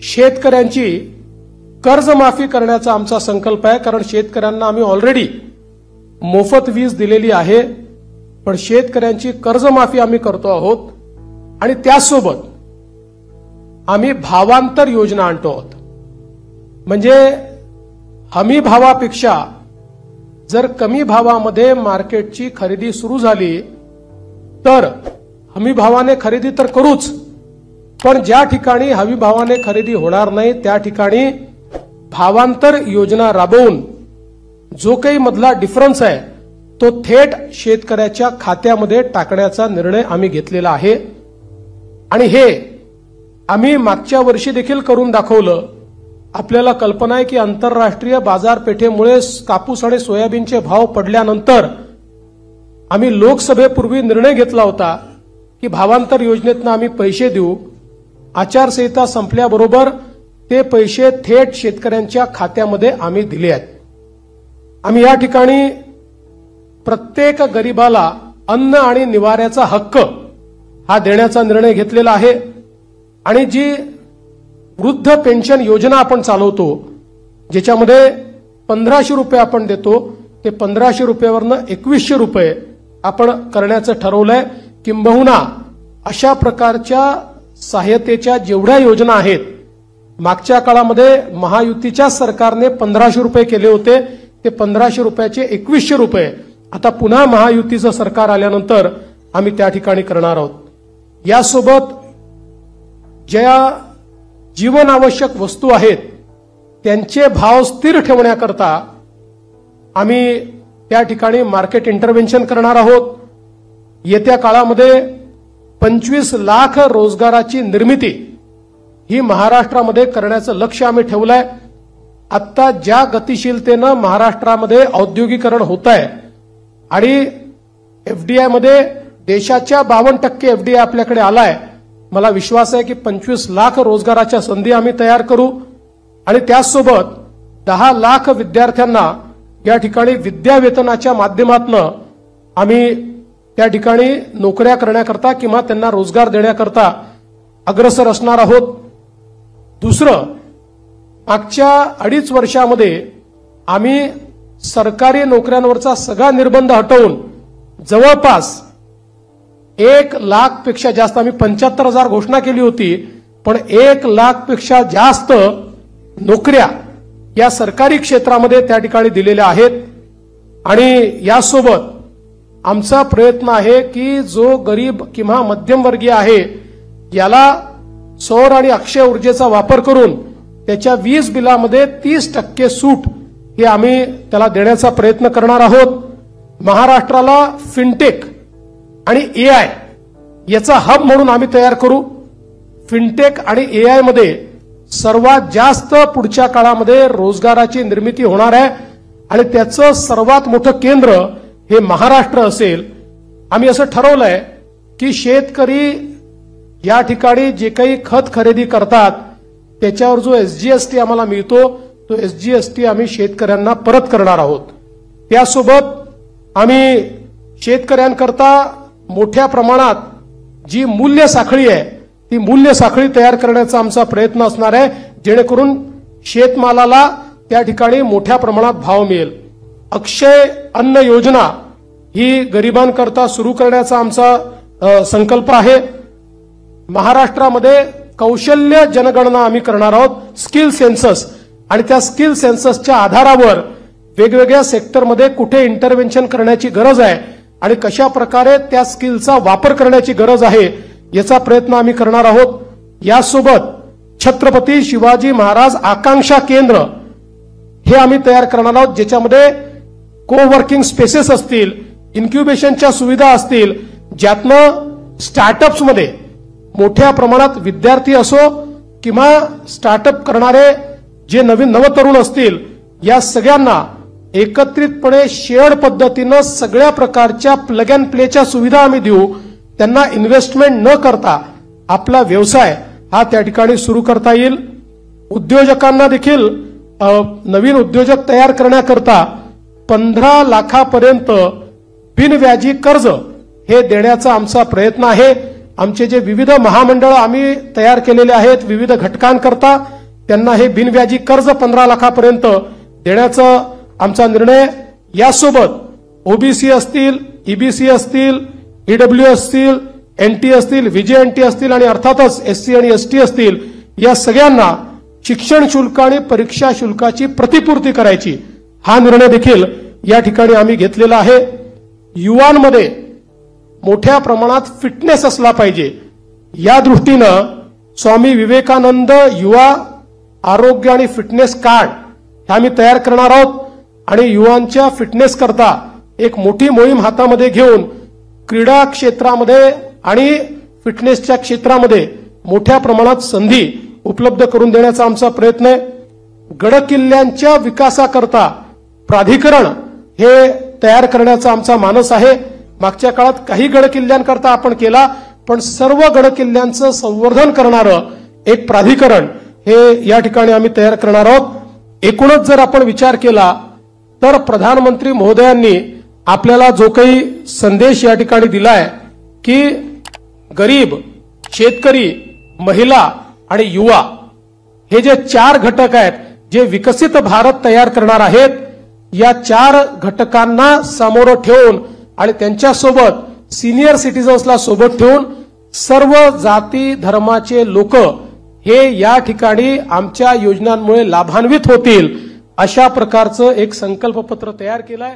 शेतकऱ्यांची कर्जमाफी करण्याचा आमचा संकल्प आहे। कारण शेतकऱ्यांना आम्ही ऑलरेडी मोफत वीज दिलेली आहे, पण शेतकऱ्यांची कर्जमाफी आम्ही करतो आहोत आणि त्यासोबत आम्ही भावांतर योजना आणतो आहोत। म्हणजे हमी भावापेक्षा जर कमी भावामध्ये मार्केटची खरेदी सुरू झाली तर हमी भावाने खरेदी तर करूच, पण ज्या ठिकाणी हमी भावाने खरेदी होणार नाही त्या ठिकाणी भावांतर योजना राबवून जो काही मधला डिफरन्स आहे तो थेट शेतकऱ्याच्या खात्यामध्ये टाकण्याचा निर्णय आम्ही घेतलेला आहे। आणि हे आम्ही मागच्या वर्षी देखील करून दाखवलं। आपल्याला कल्पना आहे की आंतरराष्ट्रीय बाजारपेठेमुळे कापूस आणि सोयाबीनचे भाव पडल्यानंतर आम्ही लोकसभेपूर्वी निर्णय घेतला होता की भावांतर योजनेतून आम्ही पैसे देऊ। आचारसंहिता संपल्याबरोबर ते पैसे थेट शेतकऱ्यांच्या खात्यामध्ये आम्ही दिले आहेत। आम्ही या ठिकाणी प्रत्येक गरीबाला अन्न आणि निवाऱ्याचा हक्क हा देण्याचा निर्णय घेतलेला आहे। आणि जी वृद्ध पेन्शन योजना आपण चालवतो, ज्याच्यामध्ये 1500 रुपये आपण देतो, ते 1500 रुपयावरनं 2100 रुपये आपण करण्याचं ठरवलंय। किंबहुना अशा प्रकारच्या सहाय्यतेच्या जेवढ्या योजना आहेत, मागच्या काळामध्ये महायुतीच्या सरकारने 1500 रुपये केले होते, ते 1500 रुपयाचे 2100 रुपये आता पुन्हा महायुतीचं सरकार आल्यानंतर आम्ही त्या ठिकाणी करणार आहोत। यासोबत ज्या जीवनावश्यक वस्तू आहेत त्यांचे भाव स्थिर ठेवण्याकरता आम्ही त्या ठिकाणी मार्केट इंटरव्हेन्शन करणार आहोत। येत्या काळामध्ये 25 लाख रोजगाराची निर्मिती ही महाराष्ट्रामध्ये करण्याचं लक्ष्य आम्ही ठेवलंय। आता ज्या गतिशीलतेनं महाराष्ट्रामध्ये औद्योगिकरण होत आहे आणि एफडीआय मध्ये देशाच्या 52% एफडीआय आपल्याकडे आलाय, मला विश्वास आहे की 25 लाख रोजगाराच्या संधी आम्ही तयार करू आणि त्याचसोबत 10 लाख विद्यार्थ्यांना या ठिकाणी विद्यावेतनाच्या माध्यमातून आम्ही त्या ठिकाणी नोकऱ्या करण्याकरता किंवा त्यांना रोजगार देण्याकरता अग्रसर असणार आहोत। दुसरं, मागच्या 2.5 वर्षामध्ये आम्ही सरकारी नोकऱ्यांवरचा सगळा निर्बंध हटवून जवळपास 1 लाखपेक्षा जास्त, आम्ही 75,000 घोषणा केली होती, पण 1 लाखपेक्षा जास्त नोकऱ्या या सरकारी क्षेत्रामध्ये त्या ठिकाणी दिलेल्या आहेत। आणि यासोबत आमचा प्रयत्न आहे की जो गरीब किंवा मध्यमवर्गीय आहे याला सौर आणि अक्षय ऊर्जेचा वापर करून त्याच्या वीज बिलामध्ये 30% सूट हे आम्ही त्याला देण्याचा प्रयत्न करणार आहोत। महाराष्ट्राला फिनटेक आणि एआय याचा हब म्हणून आम्ही तयार करू। फिनटेक आणि एआय मध्ये सर्वात जास्त पुढच्या काळामध्ये रोजगाराची निर्मिती होणार आहे आणि त्याचं सर्वात मोठं केंद्र हे महाराष्ट्र असेल। आम्ही असं ठरवलंय की शेतकरी या ठिकाणी जे काही खत खरेदी करतात त्याच्यावर जो एसजीएसटी आम्हाला मिळतो तो एसजीएसटी आम्ही शेतकऱ्यांना परत करणार आहोत। त्यासोबत आम्ही शेतकऱ्यांकरता मोठ्या प्रमाणात जी मूल्य साखळी आहे ती मूल्य साखळी तयार करण्याचा आमचा प्रयत्न असणार आहे, जेणेकरून शेतमालाला त्या ठिकाणी मोठ्या प्रमाणात भाव मिळेल। अक्षय अन्न योजना ही गरिबांकरता सुरू करण्याचा आमचा संकल्प आहे। महाराष्ट्रामध्ये कौशल्य जनगणना आम्ही करणार आहोत, स्किल सेन्सस, आणि त्या स्किल सेन्ससच्या आधारावर वेगवेगळ्या सेक्टरमध्ये कुठे इंटरव्हेन्शन करण्याची गरज आहे आणि कशा प्रकारे त्या स्किलचा वापर करण्याची गरज आहे याचा प्रयत्न आम्ही करणार आहोत। यासोबत छत्रपती शिवाजी महाराज आकांक्षा केंद्र हे आम्ही तयार करणार आहोत, ज्याच्यामध्ये कोवर्किंग स्पेसेस असतील, इन्क्युबेशनच्या सुविधा असतील, ज्यातनं स्टार्टअप्समध्ये मोठ्या प्रमाणात विद्यार्थी असो किंवा स्टार्टअप करणारे जे नवीन नवतरुण असतील या सगळ्यांना एकत्रितपणे शेअर्ड पद्धतीनं सगळ्या प्रकारच्या प्लग अँड प्लेच्या सुविधा आम्ही देऊ। त्यांना इन्व्हेस्टमेंट न करता आपला व्यवसाय हा त्या ठिकाणी सुरू करता येईल। उद्योजकांना देखील नवीन उद्योजक तयार करण्याकरता 15 लाखापर्यंत बिनव्याजी कर्ज हे देण्याचा आमचा प्रयत्न आहे। आमचे जे विविध महामंडळ आम्ही तयार केलेले आहेत विविध घटकांकरता त्यांना हे बिनव्याजी कर्ज 15 लाखापर्यंत देण्याचा आमचा निर्णय, यासोबत ओबीसी असतील, ईबीसी असतील, ईडब्ल्यू असतील, एनटी असतील, व्हीजेएनटी असतील आणि अर्थातच एससी आणि एसटी असतील, या सगळ्यांना शिक्षण शुल्क आणि परीक्षा शुल्काची प्रतिपूर्ती करायची, हा निर्णय देखील या ठिकाणी आम्ही घेतलेला आहे. युवांमध्ये मोठ्या प्रमाणात फिटनेस असला पाहिजे, या दृष्टीनं स्वामी विवेकानंद युवा आरोग्य आणि फिटनेस कार्ड हे आम्ही तयार करणार आहोत आणि युवांच्या फिटनेस करता एक मोठी मोहीम हातामध्ये घेऊन क्रीडा क्षेत्रामध्ये आणि फिटनेसच्या क्षेत्रामध्ये मोठ्या प्रमाणात संधी उपलब्ध करून देण्याचा आमचा प्रयत्न आहे. गडकिल्ल्यांच्या विकासाकरता प्राधिकरण हे तयार करण्याचा आमचा मानस आहे. मागच्या काळात काही गडकिल्ल्यांकरता आपण केला, पण सर्व गडकिल्ल्यांचं संवर्धन करणारं एक प्राधिकरण हे या ठिकाणी आम्ही तयार करणार आहोत. एकूणच जर आपण विचार केला तर प्रधानमंत्री महोदयांनी आपल्याला जो काही संदेश या ठिकाणी दिलाय की गरीब, शेतकरी, महिला आणि युवा हे जे 4 घटक आहेत जे विकसित भारत तयार करणार आहेत, या 4 घटकांना समोर ठेवून आणि त्यांच्यासोबत सिनियर सिटीजन्सला सोबत ठेवून सर्व जाती धर्माचे लोक हे या ठिकाणी आमच्या योजनांमुळे लाभान्वित होतील, अशा प्रकारचं एक संकल्पपत्र तयार केलंय.